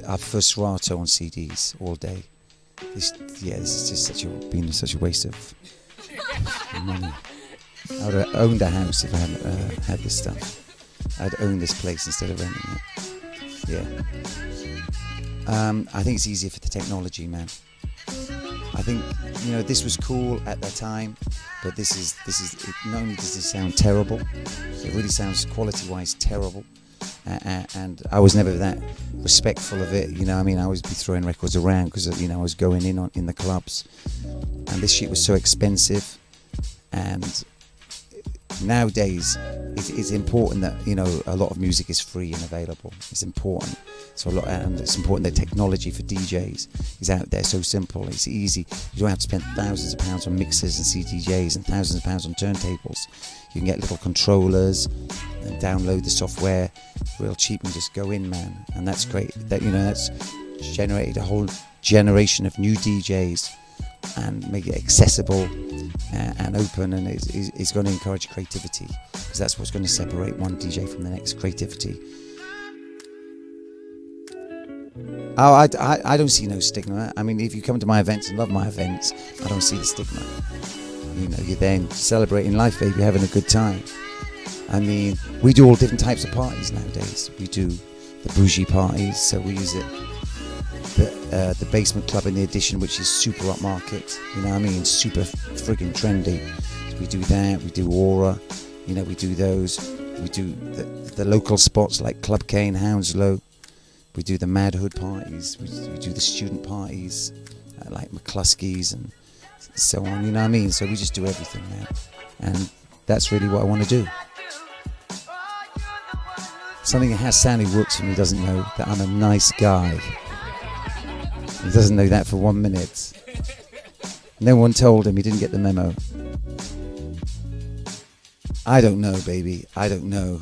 I prefer Serato on CDs all day. This is just been such a waste of money. I would have owned a house if I hadn't had this stuff. I'd own this place instead of renting it. Yeah. I think it's easier for the technology, man. I think, this was cool at the time, but this is not only does this sound terrible, it really sounds quality-wise terrible. And I was never that respectful of it, I would be throwing records around because, I was going in the clubs, and this shit was so expensive. And nowadays, it's important that, a lot of music is free and available. It's important. And it's important that technology for DJs is out there. So simple, it's easy. You don't have to spend thousands of pounds on mixers and CDJs and thousands of pounds on turntables. You can get little controllers and download the software real cheap and just go in, man. And that's great. That's generated a whole generation of new DJs and make it accessible and open, and it's going to encourage creativity, because that's what's going to separate one DJ from the next: creativity. I don't see no stigma. If you come to my events and love my events, I don't see the stigma. You're there celebrating life, baby, having a good time. We do all different types of parties nowadays. We do the bougie parties, so we use it. The basement club in the Edition, which is super upmarket, super friggin' trendy. So we do that. We do Aura, we do those. We do the local spots like Club K and Hounslow. We do the Mad Hood parties. We do the student parties like McCluskey's and so on. So we just do everything now, and that's really what I want to do. Something that has sounding works for me doesn't know that I'm a nice guy. He doesn't know that for 1 minute. No one told him, he didn't get the memo. I don't know, baby. I don't know.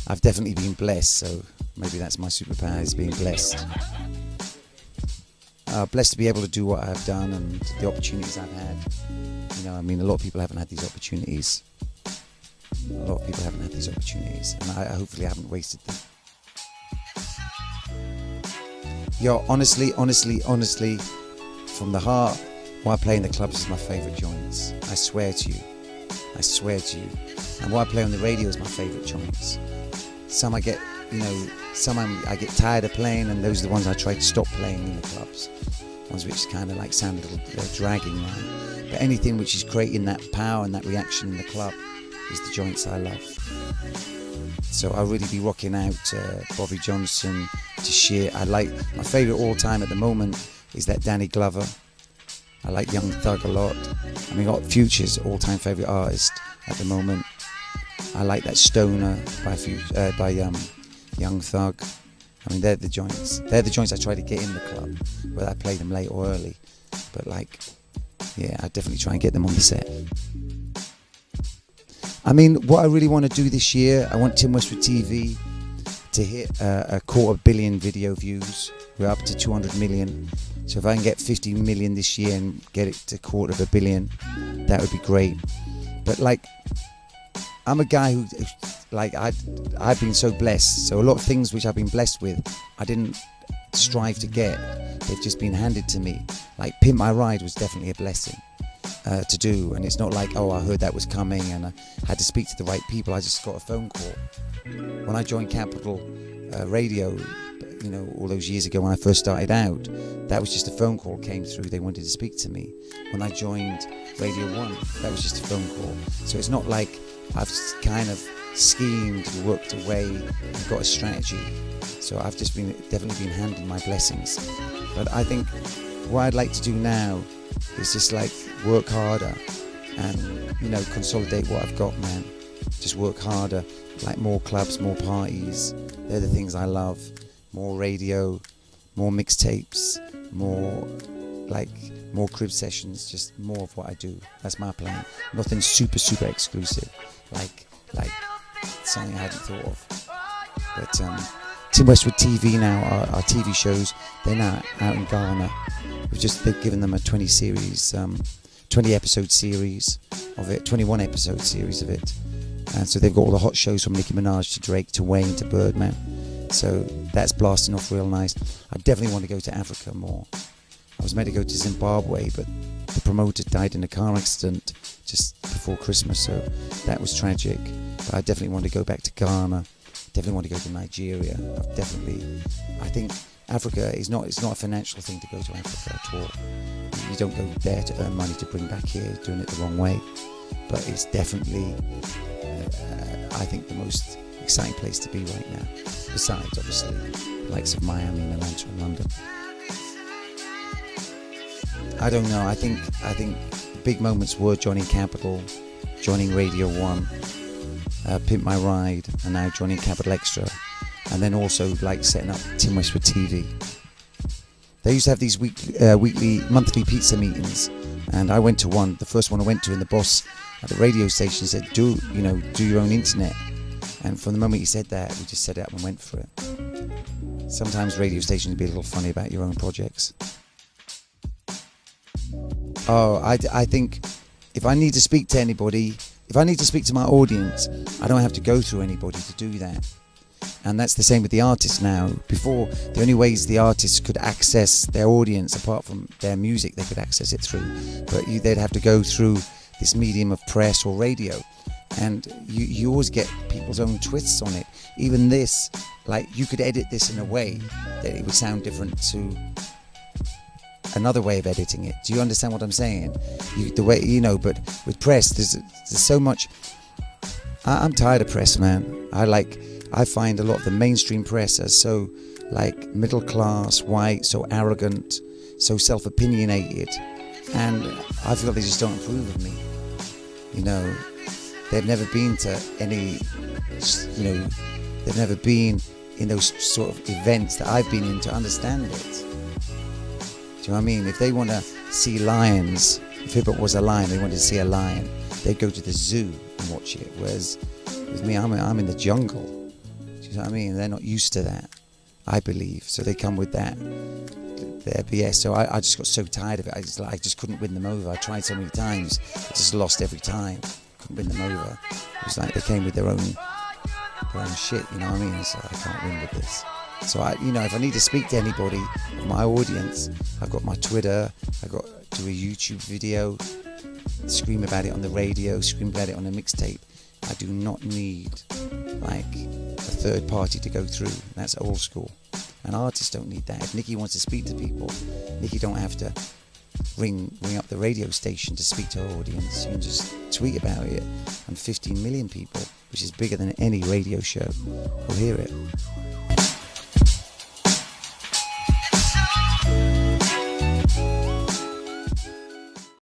I've definitely been blessed, so maybe that's my superpower, is being blessed. Blessed to be able to do what I've done and the opportunities I've had. A lot of people haven't had these opportunities. And I hopefully haven't wasted them. Honestly, from the heart, what I play in the clubs is my favourite joints. I swear to you. And what I play on the radio is my favourite joints. Some I get tired of playing, and those are the ones I try to stop playing in the clubs. Ones which kind of sound a little dragging now. But anything which is creating that power and that reaction in the club is the joints I love. So I'll really be rocking out Bobby Johnson to shit. My favourite all time at the moment is that Danny Glover. I like Young Thug a lot. Got Future's all time favourite artist at the moment. I like that Stoner by Young Thug. They're the joints. They're the joints I try to get in the club, whether I play them late or early. But I definitely try and get them on the set. What I really want to do this year, I want Tim Westwood TV to hit 250 million video views. We're up to 200 million. So if I can get 50 million this year and get it to 250 million, that would be great. But I'm a guy who, I've been so blessed. So a lot of things which I've been blessed with, I didn't strive to get. They've just been handed to me. Pimp My Ride was definitely a blessing to do. And it's not I heard that was coming and I had to speak to the right people. I just got a phone call. When I joined Capital Radio, all those years ago when I first started out, that was just a phone call came through. They wanted to speak to me. When I joined Radio 1, that was just a phone call. So it's not like I've kind of schemed, worked away, and got a strategy. So I've just definitely been handed my blessings. But I think what I'd like to do now is just work harder and consolidate what I've got, man. Just work harder, more clubs, more parties. They're the things I love. More radio, more mixtapes, more crib sessions, just more of what I do. That's my plan. Nothing super exclusive, like something I hadn't thought of. But Tim Westwood TV now, our TV shows, they're now out in Ghana. They've given them a 20 episode series of it, 21 episode series of it. And so they've got all the hot shows from Nicki Minaj to Drake to Wayne to Birdman. So that's blasting off real nice. I definitely want to go to Africa more. I was meant to go to Zimbabwe, but the promoter died in a car accident just before Christmas, so that was tragic. But I definitely want to go back to Ghana. Definitely want to go to Nigeria. I think Africa is not. It's not a financial thing to go to Africa at all. You don't go there to earn money to bring back here, doing it the wrong way. But it's definitely, I think, the most exciting place to be right now. Besides, obviously, the likes of Miami and Atlanta and London. I don't know. I think the big moments were joining Capital, joining Radio 1, Pimp My Ride, and now joining Capital Extra, and then also like setting up Tim Westwood TV. They used to have these monthly pizza meetings, and I went to one. The first one I went to, and the boss at the radio station said, "Do your own internet." And from the moment he said that, we just set it up and went for it. Sometimes radio stations be a little funny about your own projects. Oh, I think if I need to speak to anybody, if I need to speak to my audience, I don't have to go through anybody to do that. And that's the same with the artists now. Before, the only ways the artists could access their audience, apart from their music, they could access it through. But they'd have to go through this medium of press or radio. And you always get people's own twists on it. Even this, like, you could edit this in a way that it would sound different to another way of editing it. Do you understand what I'm saying? But with press, there's so much. I'm tired of press, man. I find a lot of the mainstream press are so like middle class, white, so arrogant, so self-opinionated, and I feel they just don't approve of me. They've never been to any, they've never been in those sort of events that I've been in to understand it. Do you know what I mean? If they want to see lions, if hip-hop was a lion, they wanted to see a lion, they'd go to the zoo and watch it. Whereas with me, I'm in the jungle. Do you know what I mean? They're not used to that, I believe. So they come with their BS. So I just got so tired of it. I just couldn't win them over. I tried so many times, I just lost every time. Couldn't win them over. It was like they came with their own shit. You know what I mean? So I can't win with this. So if I need to speak to anybody, my audience, I've got my Twitter, I've got do a YouTube video, scream about it on the radio, scream about it on a mixtape. I do not need like a third party to go through. That's old school. And artists don't need that. If Nicki wants to speak to people, Nicki don't have to ring up the radio station to speak to her audience. You can just tweet about it, and 15 million people, which is bigger than any radio show, will hear it.